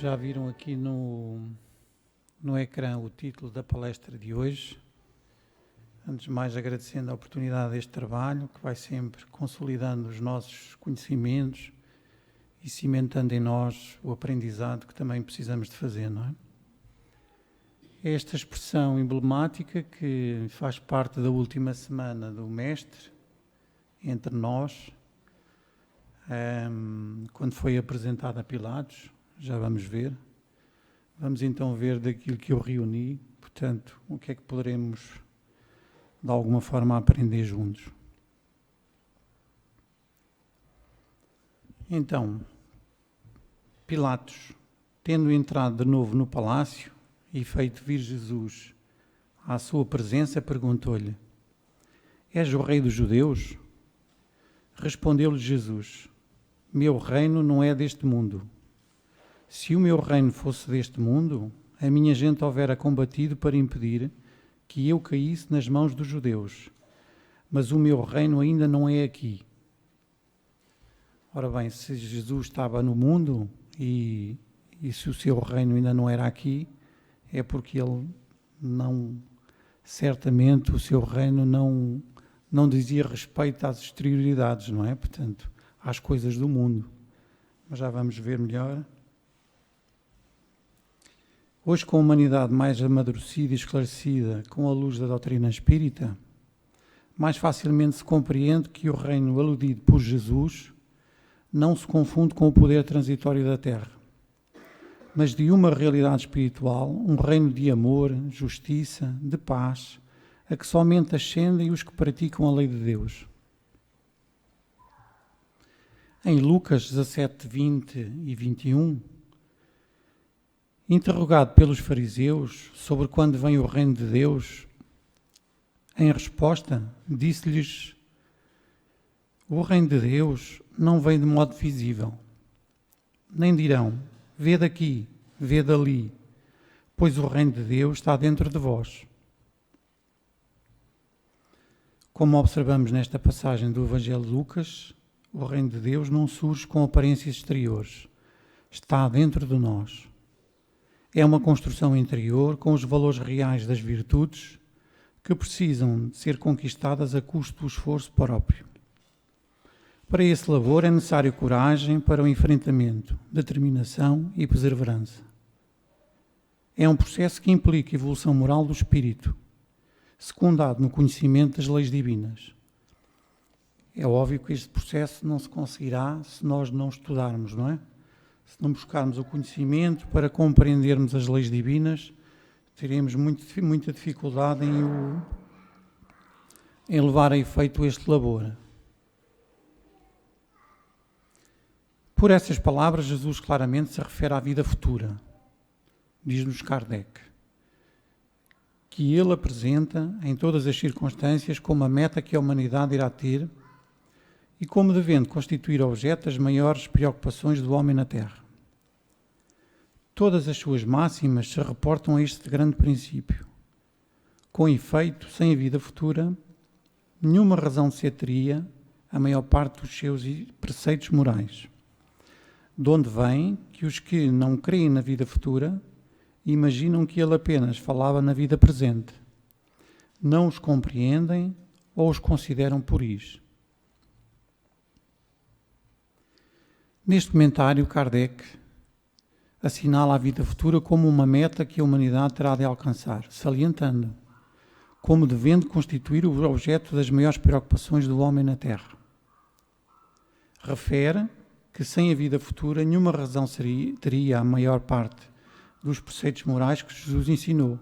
Já viram aqui no ecrã o título da palestra de hoje. Antes de mais, agradecendo a oportunidade deste trabalho, que vai sempre consolidando os nossos conhecimentos e cimentando em nós o aprendizado que também precisamos de fazer, não é? Esta expressão emblemática que faz parte da última semana do Mestre entre nós, quando foi apresentada a Pilatos, já vamos ver. Vamos então ver daquilo que eu reuni, portanto, o que é que poderemos de alguma forma aprender juntos. Então, Pilatos, tendo entrado de novo no palácio e feito vir Jesus à sua presença, perguntou-lhe: És o rei dos judeus? Respondeu-lhe Jesus: Meu reino não é deste mundo. Se o meu reino fosse deste mundo, a minha gente houvera combatido para impedir que eu caísse nas mãos dos judeus. Mas o meu reino ainda não é aqui. Ora bem, se Jesus estava no mundo e se o seu reino ainda não era aqui, é porque ele não, certamente o seu reino não dizia respeito às exterioridades, não é? Portanto, às coisas do mundo. Mas já vamos ver melhor. Hoje, com a humanidade mais amadurecida e esclarecida com a luz da doutrina espírita, mais facilmente se compreende que o reino aludido por Jesus não se confunde com o poder transitório da Terra, mas de uma realidade espiritual, um reino de amor, justiça, de paz, a que somente ascendem os que praticam a lei de Deus. Em Lucas 17, 20 e 21, interrogado pelos fariseus sobre quando vem o reino de Deus, em resposta, disse-lhes: O reino de Deus não vem de modo visível. Nem dirão: vê daqui, vê dali, pois o reino de Deus está dentro de vós. Como observamos nesta passagem do Evangelho de Lucas, o reino de Deus não surge com aparências exteriores, está dentro de nós. É uma construção interior com os valores reais das virtudes que precisam de ser conquistadas a custo do esforço próprio. Para esse labor é necessário coragem para o enfrentamento, determinação e perseverança. É um processo que implica evolução moral do espírito, secundado no conhecimento das leis divinas. É óbvio que este processo não se conseguirá se nós não estudarmos, não é? Se não buscarmos o conhecimento para compreendermos as leis divinas, teremos muita dificuldade em levar a efeito este labor. Por essas palavras, Jesus claramente se refere à vida futura. Diz-nos Kardec que ele apresenta em todas as circunstâncias como a meta que a humanidade irá ter e como devendo constituir objeto das maiores preocupações do homem na Terra. Todas as suas máximas se reportam a este grande princípio. Com efeito, sem a vida futura, nenhuma razão de ser teria a maior parte dos seus preceitos morais. De onde vem que os que não creem na vida futura imaginam que ele apenas falava na vida presente, não os compreendem ou os consideram puris. Neste comentário, Kardec assinala a vida futura como uma meta que a humanidade terá de alcançar, salientando como devendo constituir o objeto das maiores preocupações do homem na Terra. Refere que sem a vida futura nenhuma razão teria a maior parte dos preceitos morais que Jesus ensinou.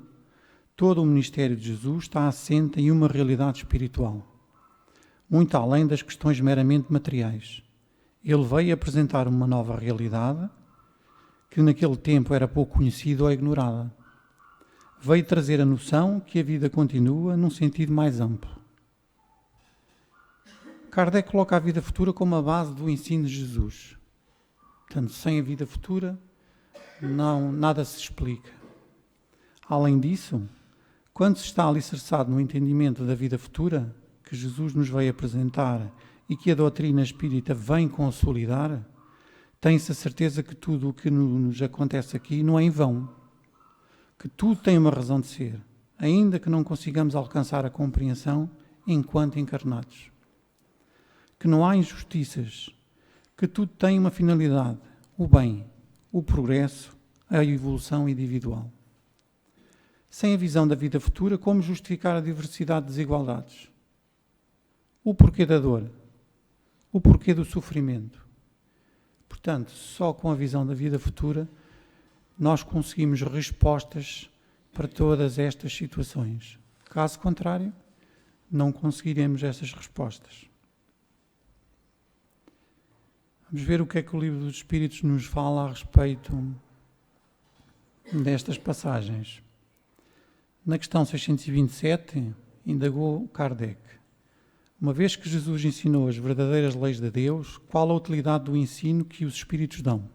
Todo o ministério de Jesus está assente em uma realidade espiritual, muito além das questões meramente materiais. Ele veio apresentar uma nova realidade que naquele tempo era pouco conhecida ou ignorada. Veio trazer a noção que a vida continua num sentido mais amplo. Kardec coloca a vida futura como a base do ensino de Jesus. Portanto, sem a vida futura, nada se explica. Além disso, quando se está alicerçado no entendimento da vida futura, que Jesus nos veio apresentar e que a doutrina espírita vem consolidar, tem-se a certeza que tudo o que nos acontece aqui não é em vão, que tudo tem uma razão de ser, ainda que não consigamos alcançar a compreensão enquanto encarnados. Que não há injustiças, que tudo tem uma finalidade, o bem, o progresso, a evolução individual. Sem a visão da vida futura, como justificar a diversidade de desigualdades? O porquê da dor? O porquê do sofrimento? Portanto, só com a visão da vida futura nós conseguimos respostas para todas estas situações. Caso contrário, não conseguiremos essas respostas. Vamos ver o que é que o Livro dos Espíritos nos fala a respeito destas passagens. Na questão 627, indagou Kardec: uma vez que Jesus ensinou as verdadeiras leis de Deus, qual a utilidade do ensino que os Espíritos dão?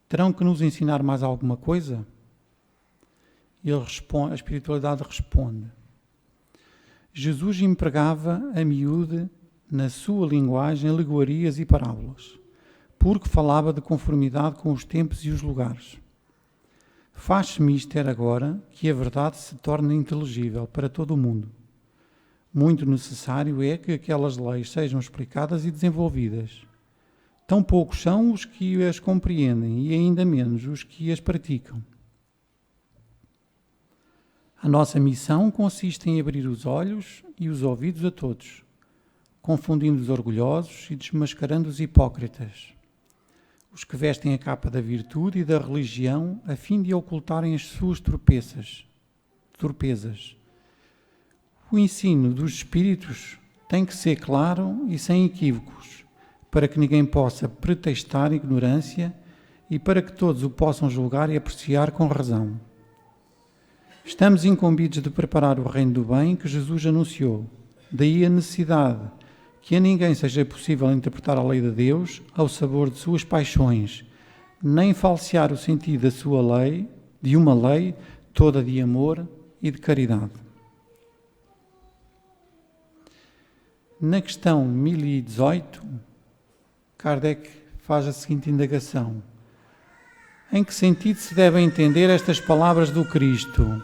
Terão que nos ensinar mais alguma coisa? A espiritualidade responde: Jesus empregava a miúde, na sua linguagem, alegorias e parábolas, porque falava de conformidade com os tempos e os lugares. Faz-se mister agora que a verdade se torne inteligível para todo o mundo. Muito necessário é que aquelas leis sejam explicadas e desenvolvidas. Tão poucos são os que as compreendem e ainda menos os que as praticam. A nossa missão consiste em abrir os olhos e os ouvidos a todos, confundindo os orgulhosos e desmascarando os hipócritas, os que vestem a capa da virtude e da religião a fim de ocultarem as suas torpezas. O ensino dos Espíritos tem que ser claro e sem equívocos, para que ninguém possa pretextar ignorância e para que todos o possam julgar e apreciar com razão. Estamos incumbidos de preparar o reino do bem que Jesus anunciou. Daí a necessidade que a ninguém seja possível interpretar a lei de Deus ao sabor de suas paixões, nem falsear o sentido da sua lei, de uma lei toda de amor e de caridade. Na questão 1018, Kardec faz a seguinte indagação: em que sentido se devem entender estas palavras do Cristo?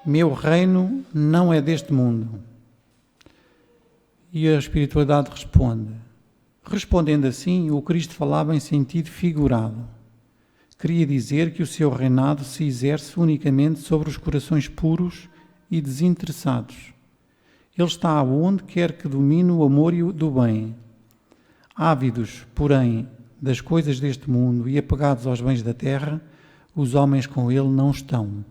Meu reino não é deste mundo. E a espiritualidade responde. Respondendo assim, o Cristo falava em sentido figurado. Queria dizer que o seu reinado se exerce unicamente sobre os corações puros e desinteressados. Ele está onde quer que domine o amor e o do bem. Ávidos, porém, das coisas deste mundo e apegados aos bens da terra, os homens com ele não estão.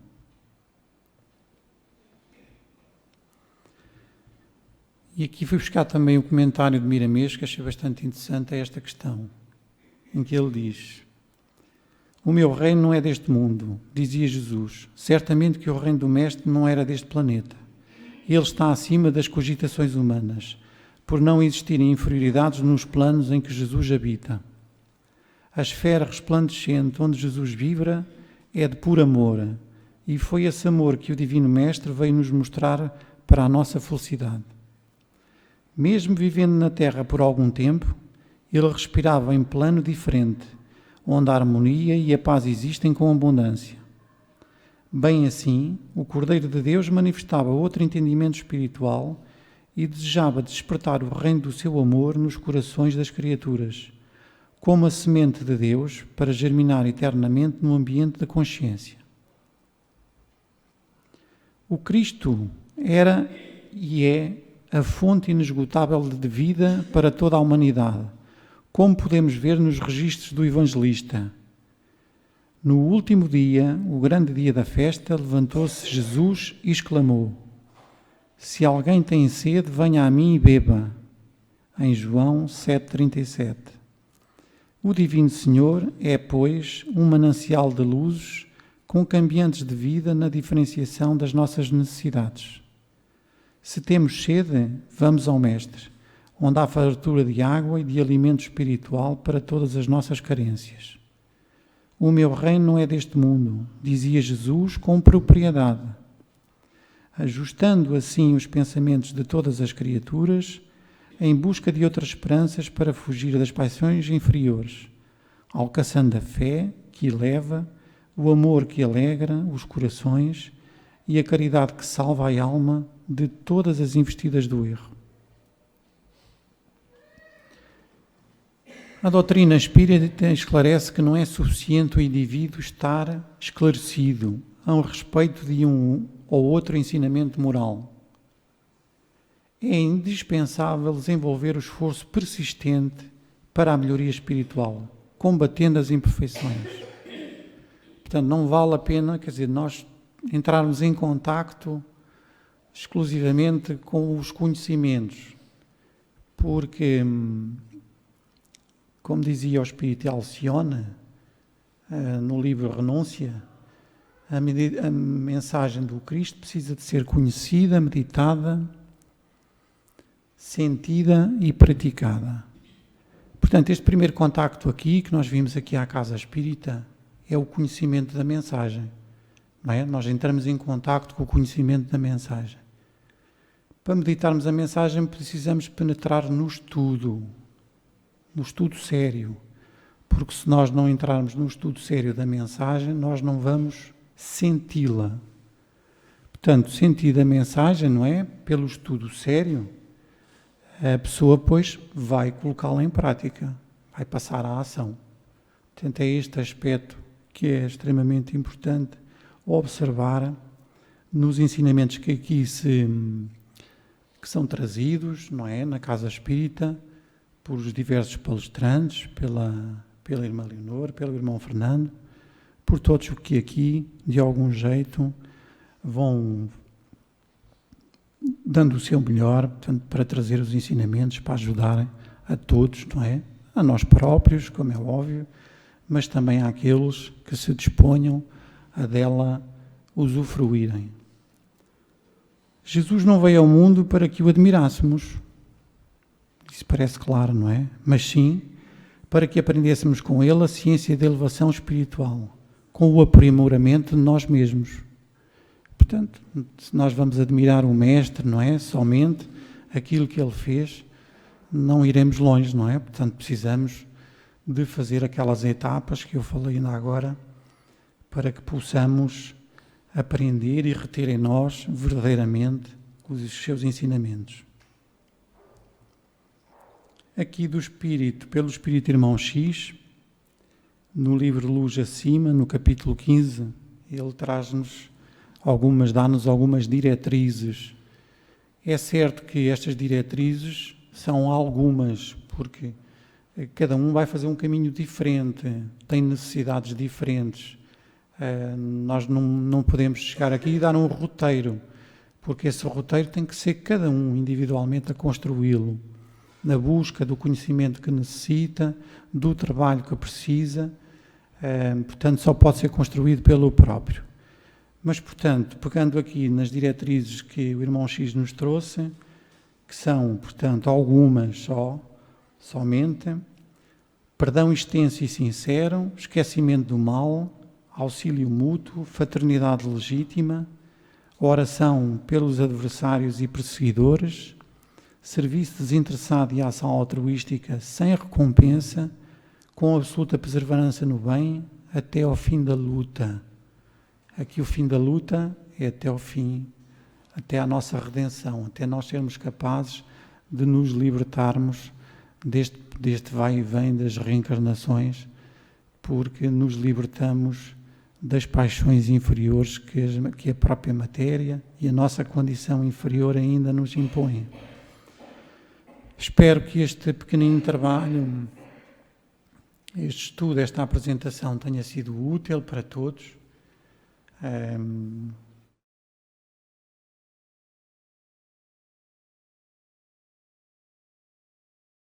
E aqui fui buscar também o comentário de Miramês, que achei bastante interessante a esta questão, em que ele diz: o meu reino não é deste mundo, dizia Jesus. Certamente que o reino do Mestre não era deste planeta. Ele está acima das cogitações humanas, por não existirem inferioridades nos planos em que Jesus habita. A esfera resplandecente onde Jesus vibra é de puro amor, e foi esse amor que o Divino Mestre veio nos mostrar para a nossa felicidade. Mesmo vivendo na Terra por algum tempo, ele respirava em plano diferente, onde a harmonia e a paz existem com abundância. Bem assim, o Cordeiro de Deus manifestava outro entendimento espiritual e desejava despertar o reino do seu amor nos corações das criaturas, como a semente de Deus para germinar eternamente no ambiente da consciência. O Cristo era e é a fonte inesgotável de vida para toda a humanidade, como podemos ver nos registros do Evangelista. No último dia, o grande dia da festa, levantou-se Jesus e exclamou: se alguém tem sede, venha a mim e beba. Em João 7,37. O Divino Senhor é, pois, um manancial de luzes com cambiantes de vida na diferenciação das nossas necessidades. Se temos sede, vamos ao Mestre, onde há fartura de água e de alimento espiritual para todas as nossas carências. O meu reino não é deste mundo, dizia Jesus com propriedade. ajustando assim os pensamentos de todas as criaturas em busca de outras esperanças para fugir das paixões inferiores, alcançando a fé que eleva, o amor que alegra os corações e a caridade que salva a alma de todas as investidas do erro. A doutrina espírita esclarece que não é suficiente o indivíduo estar esclarecido a respeito de um ou outro ensinamento moral. É indispensável desenvolver o esforço persistente para a melhoria espiritual, combatendo as imperfeições. Portanto, não vale a pena, nós entrarmos em contacto exclusivamente com os conhecimentos, porque, como dizia o espírito Alcione, no livro Renúncia, a mensagem do Cristo precisa de ser conhecida, meditada, sentida e praticada. Portanto, este primeiro contacto aqui, que nós vimos aqui à Casa Espírita, é o conhecimento da mensagem. Não é? Nós entramos em contacto com o conhecimento da mensagem. Para meditarmos a mensagem, precisamos penetrar no estudo sério. Porque se nós não entrarmos no estudo sério da mensagem, nós não vamos senti-la. Portanto, sentir a mensagem, não é? Pelo estudo sério, a pessoa, pois, vai colocá-la em prática, vai passar à ação. Portanto, é este aspecto que é extremamente importante observar nos ensinamentos que aqui que são trazidos, não é? Na Casa Espírita, por os diversos palestrantes, pela irmã Leonor, pelo irmão Fernando, por todos os que aqui, de algum jeito, vão dando o seu melhor, portanto, para trazer os ensinamentos, para ajudarem a todos, não é? A nós próprios, como é óbvio, mas também àqueles que se disponham a dela usufruírem. Jesus não veio ao mundo para que o admirássemos, isso parece claro, não é? Mas sim, para que aprendêssemos com ele a ciência da elevação espiritual, com o aprimoramento de nós mesmos. Portanto, se nós vamos admirar o Mestre, não é? Somente aquilo que ele fez, não iremos longe, não é? Portanto, precisamos de fazer aquelas etapas que eu falei ainda agora, para que possamos aprender e reter em nós verdadeiramente os seus ensinamentos. Aqui do Espírito, pelo Espírito Irmão X, no livro Luz Acima, no capítulo 15, ele traz-nos dá-nos algumas diretrizes. É certo que estas diretrizes são algumas, porque cada um vai fazer um caminho diferente, tem necessidades diferentes. Nós não podemos chegar aqui e dar um roteiro, porque esse roteiro tem que ser cada um individualmente a construí-lo, na busca do conhecimento que necessita, do trabalho que precisa, portanto só pode ser construído pelo próprio. Mas, portanto, pegando aqui nas diretrizes que o irmão X nos trouxe, que são, portanto, algumas somente, perdão extenso e sincero, esquecimento do mal, auxílio mútuo, fraternidade legítima, oração pelos adversários e perseguidores, serviço desinteressado e ação altruística sem recompensa, com absoluta perseverança no bem, até ao fim da luta. Aqui o fim da luta é até ao fim, até à nossa redenção, até nós sermos capazes de nos libertarmos deste vai e vem das reencarnações, porque nos libertamos das paixões inferiores que a própria matéria e a nossa condição inferior ainda nos impõem. Espero que este pequenino trabalho, este estudo, esta apresentação tenha sido útil para todos.